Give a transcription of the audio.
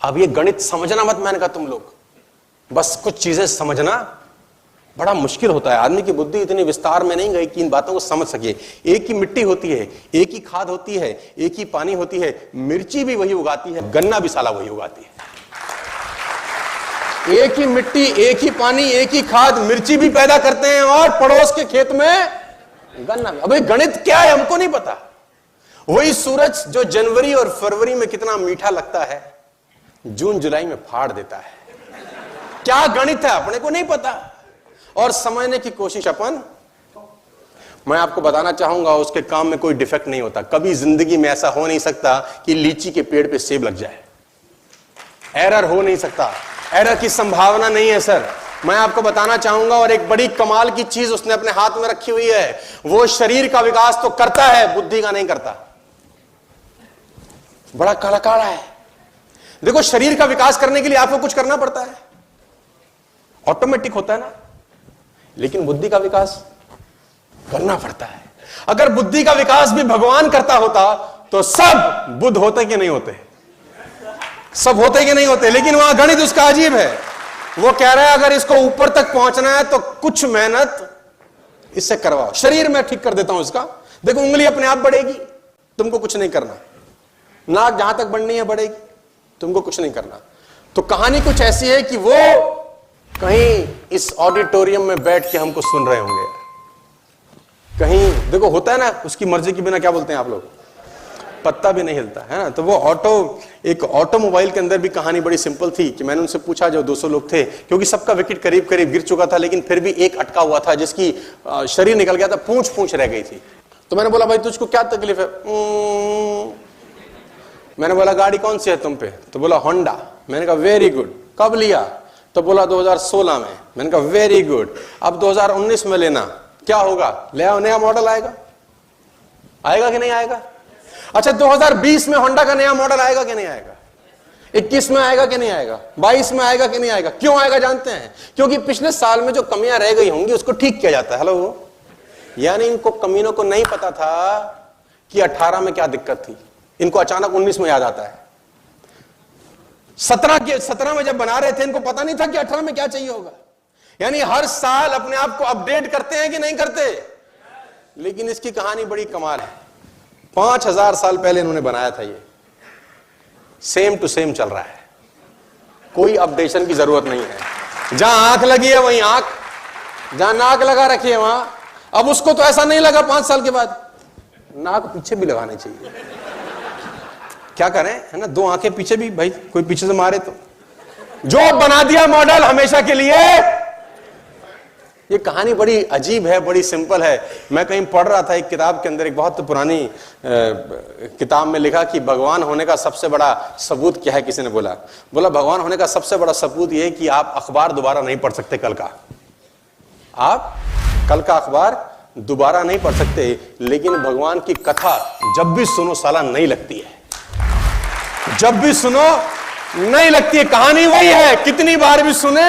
अब ये गणित समझना मत, मैंने कहा तुम लोग बस कुछ चीजें समझना बड़ा मुश्किल होता है। आदमी की बुद्धि इतनी विस्तार में नहीं गई कि इन बातों को समझ सके। एक ही मिट्टी होती है, एक ही खाद होती है, एक ही पानी होती है, मिर्ची भी वही उगाती है, गन्ना भी साला वही उगाती है। एक ही मिट्टी, एक ही पानी, एक ही खाद, मिर्ची भी पैदा करते हैं और पड़ोस के खेत में गन्ना भी। अबे गणित क्या है हमको नहीं पता। वही सूरज जो जनवरी और फरवरी में कितना मीठा लगता है, जून जुलाई में फाड़ देता है। क्या गणित है अपने को नहीं पता और समझने की कोशिश अपन। मैं आपको बताना चाहूंगा उसके काम में कोई डिफेक्ट नहीं होता। कभी जिंदगी में ऐसा हो नहीं सकता कि लीची के पेड़ पे सेब लग जाए। एरर हो नहीं सकता, एरर की संभावना नहीं है सर। मैं आपको बताना चाहूंगा और एक बड़ी कमाल की चीज उसने अपने हाथ में रखी हुई है। वो शरीर का विकास तो करता है, बुद्धि का नहीं करता। बड़ा काला है। देखो शरीर का विकास करने के लिए आपको कुछ करना पड़ता है, ऑटोमेटिक होता है ना, लेकिन बुद्धि का विकास करना पड़ता है। अगर बुद्धि का विकास भी भगवान करता होता तो सब बुद्ध होते कि नहीं होते? सब होते कि नहीं होते? लेकिन वहां गणित उसका अजीब है। वो कह रहा है अगर इसको ऊपर तक पहुंचना है तो कुछ मेहनत इससे करवाओ। शरीर में ठीक कर देता हूं इसका, देखो उंगली अपने आप बढ़ेगी, तुमको कुछ नहीं करना। नाक जहां तक बढ़नी है बढ़ेगी, तुमको कुछ नहीं करना। तो कहानी कुछ ऐसी है कि वो कहीं इस ऑडिटोरियम में बैठ के हमको सुन रहे होंगे, कहीं देखो होता है ना उसकी मर्जी के बिना क्या बोलते हैं आप लोग, पत्ता भी नहीं हिलता है ना। तो वो एक ऑटोमोबाइल के अंदर भी कहानी बड़ी सिंपल थी कि मैंने उनसे पूछा, जो 200 लोग थे, क्योंकि सबका विकेट करीब करीब गिर चुका था, लेकिन फिर भी एक अटका हुआ था जिसकी शरीर निकल गया था, पूंछ रह गई थी। तो मैंने बोला भाई तुझको क्या तकलीफ है? मैंने बोला गाड़ी कौन सी है तुम पे? तो बोला होंडा। मैंने कहा वेरी गुड, कब लिया? तो बोला 2016 में। मैंने कहा वेरी गुड, अब 2019 में लेना, क्या होगा? ले आओ, नया मॉडल आएगा। आएगा कि नहीं आएगा? अच्छा 2020 में होंडा का नया मॉडल आएगा कि नहीं आएगा? 21 में आएगा कि नहीं आएगा? 22 में आएगा कि नहीं आएगा? क्यों आएगा जानते हैं? क्योंकि पिछले साल में जो कमियां रह गई होंगी उसको ठीक किया जाता है। हेलो, यानी इनको कमीनों को नहीं पता था कि 18 में क्या दिक्कत थी, इनको अचानक 19 में याद आता है। 17 में जब बना रहे थे इनको पता नहीं था कि 18 में क्या चाहिए होगा। यानी हर साल अपने आप को अपडेट करते हैं कि नहीं करते? लेकिन इसकी कहानी बड़ी कमाल है। 5000 साल पहले इन्होंने बनाया था, ये सेम टू सेम चल रहा है, कोई अपडेशन की जरूरत नहीं है। जहां आंख लगी है वहीं आंख, जहां नाक लगा रखी है वहां। अब उसको तो ऐसा नहीं लगा 5 साल के बाद, नाक पीछे भी लगानी चाहिए। क्या करें, है ना, 2 आंखें पीछे भी, भाई कोई पीछे से मारे तो। जो बना दिया मॉडल हमेशा के लिए। ये कहानी बड़ी अजीब है, बड़ी सिंपल है। मैं कहीं पढ़ रहा था एक किताब के अंदर, एक बहुत पुरानी किताब में लिखा कि भगवान होने का सबसे बड़ा सबूत क्या है। किसी ने बोला भगवान होने का सबसे बड़ा सबूत यह कि आप अखबार दोबारा नहीं पढ़ सकते कल का। आप कल का अखबार दोबारा नहीं पढ़ सकते, लेकिन भगवान की कथा जब भी सुनो साला नहीं लगती है, जब भी सुनो नहीं लगती है। कहानी वही है, कितनी बार भी सुने